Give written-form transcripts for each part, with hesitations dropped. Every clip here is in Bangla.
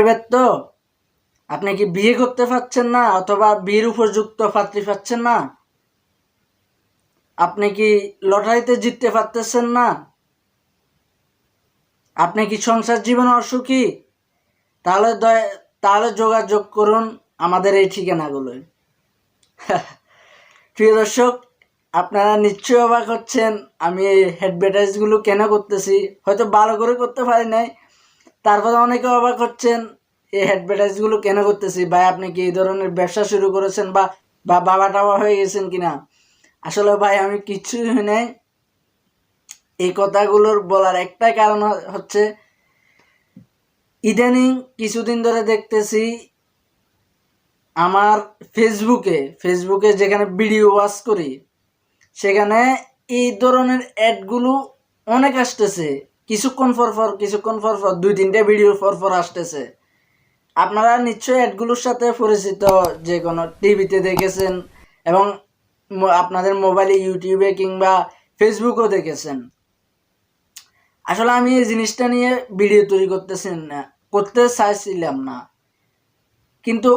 ব্যর্থ? আপনি কি বিয়ে করতে পারছেন না, অথবা বিয়ের উপযুক্ত পাত্রী পাচ্ছেন না? আপনি কি লটারিতে জিততে পারতেছেন না? আপনি কি সংসার জীবনে অসুখী? তাহলে যোগাযোগ করুন আমাদের এই ঠিকানাগুলোয়। প্রিয় দর্শক, আপনারা নিশ্চয়ই অবাক হচ্ছেন আমি এই অ্যাডভার্টাইজগুলো কেন করতেছি। হয়তো ভালো করে করতে পারি নাই, তারপরে অনেকে অবাক হচ্ছেন এই অ্যাডভার্টাইজগুলো কেন করতেছি। ভাই, আপনি কি এই ধরনের ব্যবসা শুরু করেছেন বা বাবা টাবা হয়ে গেছেন কিনা? আসলে ভাই, আমি কিচ্ছুই হই নাই। এই কথাগুলোর বলার একটাই কারণ হচ্ছে, ইদানিং কিছুদিন ধরে দেখতেছি আমার ফেসবুকে যেখানে ভিডিও ওয়াচ করি, সেখানে এই ধরনের অ্যাডগুলো অনেক আসতেছে। কিছুক্ষণ পর 2-3টে ভিডিও পর আসতেছে। আপনারা নিশ্চয়ই অ্যাডগুলোর সাথে পরিচিত, যে কোনো টিভিতে দেখেছেন এবং আপনাদের মোবাইলে, ইউটিউবে কিংবা ফেসবুকেও দেখেছেন। আসলে আমি এই জিনিসটা নিয়ে ভিডিও তৈরি করতে চাইছিলাম না, কিন্তু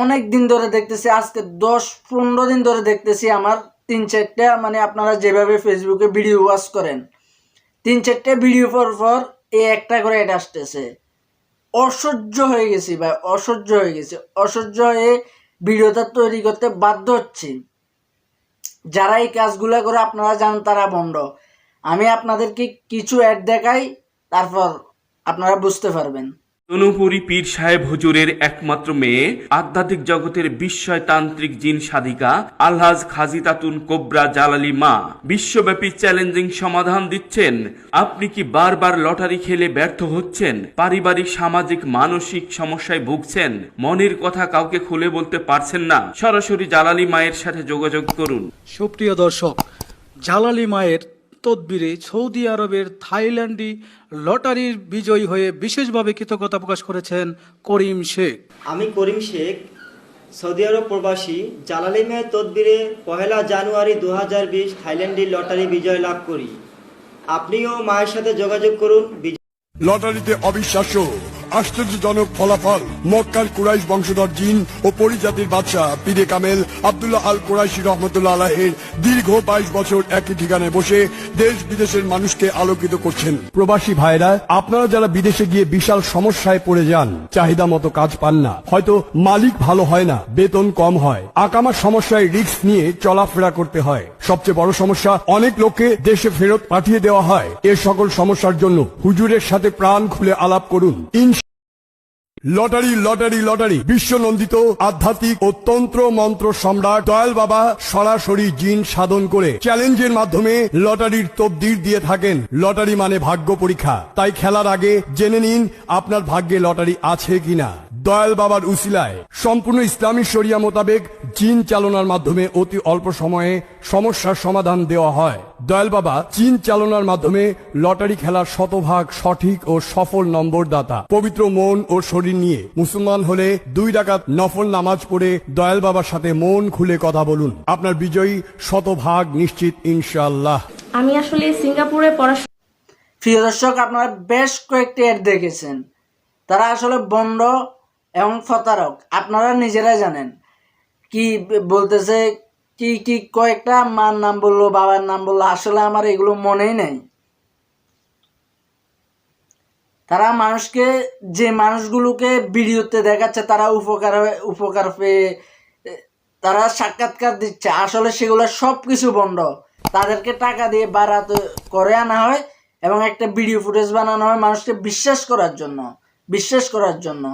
অনেক দিন ধরে দেখতেছি, আজকে 10-15 দিন ধরে দেখতেছি আমার 3-4টা, মানে আপনারা যেভাবে ফেসবুকে ভিডিও ওয়াচ করেন, 3-4টে ভিডিও পর এই একটা করে অ্যাড আসতেছে। অসহ্য হয়ে গেছি ভাই, অসহ্য হয়ে ভিডিওটা তৈরি করতে বাধ্য হচ্ছি। যারা এই কাজগুলো করে আপনারা জানেন তারা ভণ্ড। আমি আপনাদেরকে কিছু অ্যাড দেখাই, তারপর আপনারা বুঝতে পারবেন। তনুপুরি পীর সাহেব হুজুরের একমাত্র মেয়ে, আধ্যাত্মিক জগতের বিস্ময়তান্ত্রিক জিন সাধিকা আলহাজ খাজিতাতুন কোবরা জালালি মা বিশ্বব্যাপী চ্যালেঞ্জিং সমাধান দিচ্ছেন। আপনি কি বারবার লটারি খেলে ব্যর্থ হচ্ছেন? পারিবারিক, সামাজিক, মানসিক সমস্যায় ভুগছেন? মনের কথা কাউকে খুলে বলতে পারছেন না? সরাসরি জালালি মায়ের সাথে যোগাযোগ করুন। সুপ্রিয় দর্শক, জালালি মায়ের তদবিরে সৌদি আরবের থাইল্যান্ডি লটারির বিজয়ী হয়ে বিশেষভাবে কৃতজ্ঞতা প্রকাশ করেছেন করিম শেখ। আমি করিম শেখ, সৌদি আরব প্রবাসী। জালালি মায়ের তদবিরে 1 জানুয়ারি 2020 থাইল্যান্ডি লটারি বিজয় লাভ করি। আপনিও মায়ের সাথে যোগাযোগ করুন। লটারিতে অবিশ্বাস্য আশ্চর্যজনক ফলাফল। মক্কার কুরাইশ বংশধর জিন ও পরিজাতির বাদশাহ পীরে কামেল আব্দুল্লাহ আল কুরাইশি রহমতুল্লাহ আলাইহির দীর্ঘ 22 বছর একই ঠিকানায় বসে দেশ বিদেশের মানুষকে আলোকিত করছেন। প্রবাসী ভাইরা, আপনারা যারা বিদেশে গিয়ে বিশাল সমস্যায় পড়ে যান, চাহিদা মতো কাজ পান না, হয়তো মালিক ভালো হয় না, বেতন কম হয়, আকামার সমস্যায় রিস্ক নিয়ে চলাফেরা করতে হয়, সবচেয়ে বড় সমস্যা অনেক লোককে দেশে ফেরত পাঠিয়ে দেওয়া হয়। এর সকল সমস্যার জন্য হুজুরের সাথে প্রাণ খুলে আলাপ করুন। লটারি লটারি লটারি বিশ্ব নন্দিত আধ্যাত্মিক ও তন্ত্র মন্ত্র সম্রাট দয়াল বাবা সরাসরি জিন সাধন করে চ্যালেঞ্জের মাধ্যমে লটারির তকদির দিয়ে থাকেন। লটারি মানে ভাগ্য পরীক্ষা, তাই খেলার আগে জেনে নিন আপনার ভাগ্যে লটারি আছে কিনা। দয়াল বাবার উসিলায় সম্পূর্ণ ইসলামী শরিয়া মোতাবেক জিন চালনার মাধ্যমে অতি অল্প সময়ে সমস্যার সমাধান দেওয়া হয়। দয়াল বাবা জিন চালনার মাধ্যমে লটারি খেলার শতভাগ সঠিক ও সফল নম্বর দাতা। পবিত্র মন ও শরীর নিয়ে মুসলমান হলে 2 রাকাত নফল নামাজ পড়ে দয়াল বাবার সাথে মন খুলে কথা বলুন, আপনার বিজয়ী শতভাগ নিশ্চিত ইনশাআল্লাহ। আমি আসলে সিঙ্গাপুরে পড়াশোনা। প্রিয় দর্শক, আপনারা বেশ কয়েকটি অ্যাড দেখেছেন। তারা আসলে বন্ড এবং প্রতারক, আপনারা নিজেরাই জানেন। কি বলতেছে, কি কয়েকটা মার নাম বললো, বাবার নাম বললো, আসলে আমার এগুলো মনেই নেই। তারা যে মানুষগুলোকে ভিডিওতে দেখাচ্ছে তারা উপকার পেয়ে তারা সাক্ষাৎকার দিচ্ছে, আসলে সেগুলো সব কিছু বন্ড। তাদেরকে টাকা দিয়ে বাড়াতে করে আনা হয় এবং একটা ভিডিও ফুটেজ বানানো হয় মানুষকে বিশ্বাস করার জন্য।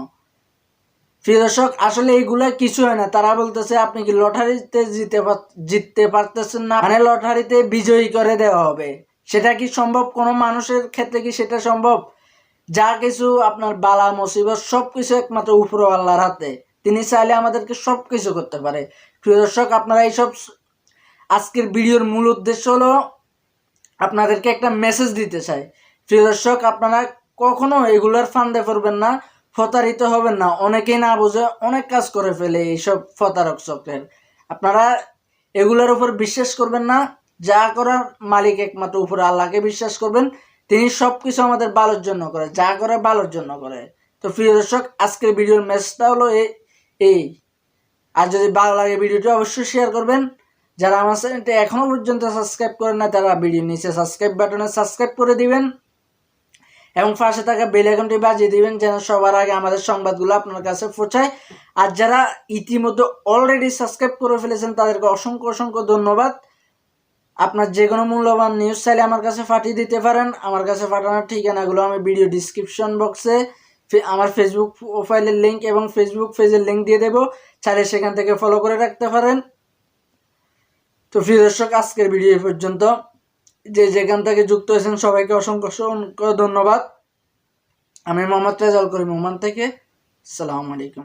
প্রিয় দর্শক, আসলে এইগুলা কিছু হয় না। তারা বলতেছে আপনি কি লটারিতে জিততে পারতেছেন না, মানে লটারিতে বিজয়ী করে দেওয়া হবে। সেটা কি সম্ভব? কোনো মানুষের ক্ষেত্রে কি সেটা সম্ভব? যা কিছু আপনার বালা মুসিবত সবকিছু একমাত্র উপরওয়ালার হাতে। তিনি চাইলে আমাদেরকে সবকিছু করতে পারে। প্রিয় দর্শক, আপনারা এইসব, আজকের ভিডিওর মূল উদ্দেশ্য হলো আপনাদেরকে একটা মেসেজ দিতে চাই। প্রিয় দর্শক, আপনারা কখনো এগুলোর ফান্দে পড়বেন না, প্রতারিত হবেন না। অনেকেই না বুঝে অনেক কাজ করে ফেলে এইসব প্রতারক চক্রের। আপনারা এগুলোর উপর বিশ্বাস করবেন না। যা করার মালিক একমাত্র উপরে আল্লাহকে বিশ্বাস করবেন। তিনি সবকিছু আমাদের ভালোর জন্য করে, যা করে ভালোর জন্য করে। তো প্রিয় দর্শক, আজকের ভিডিওর মেসেজটা হলো এই। আর যদি ভালো লাগে ভিডিওটি অবশ্যই শেয়ার করবেন। যারা আমার চ্যানেলটি এখনো পর্যন্ত সাবস্ক্রাইব করেন না, তারা ভিডিওর নিচে সাবস্ক্রাইব বাটনে সাবস্ক্রাইব করে দিবেন এবং পাশে থাকা বেল আইকনটি বাজিয়ে দিবেন, যেন সবার আগে আমাদের সংবাদগুলো আপনার কাছে পৌঁছায়। আর যারা ইতিমধ্যে অলরেডি সাবস্ক্রাইব করে ফেলেছেন, তাদেরকে অসংখ্য অসংখ্য ধন্যবাদ। আপনার যে কোনো মূল্যবান নিউজ চাইলে আমার কাছে পাঠিয়ে দিতে পারেন। আমার কাছে পাঠানোর ঠিকানাগুলো আমি ভিডিও ডিসক্রিপশন বক্সে আমার ফেসবুক প্রোফাইলের লিঙ্ক এবং ফেসবুক পেজের লিঙ্ক দিয়ে দেবো, চাইলে সেখান থেকে ফলো করে রাখতে পারেন। তো প্রিয় দর্শক, আজকের ভিডিও এই পর্যন্ত। যে যেখান থেকে যুক্ত হয়েছেন সবাইকে অসংখ্য অসংখ্য ধন্যবাদ। আমি মোহাম্মদ রেজাউল করিম ওমান থেকে। আসসালামু আলাইকুম।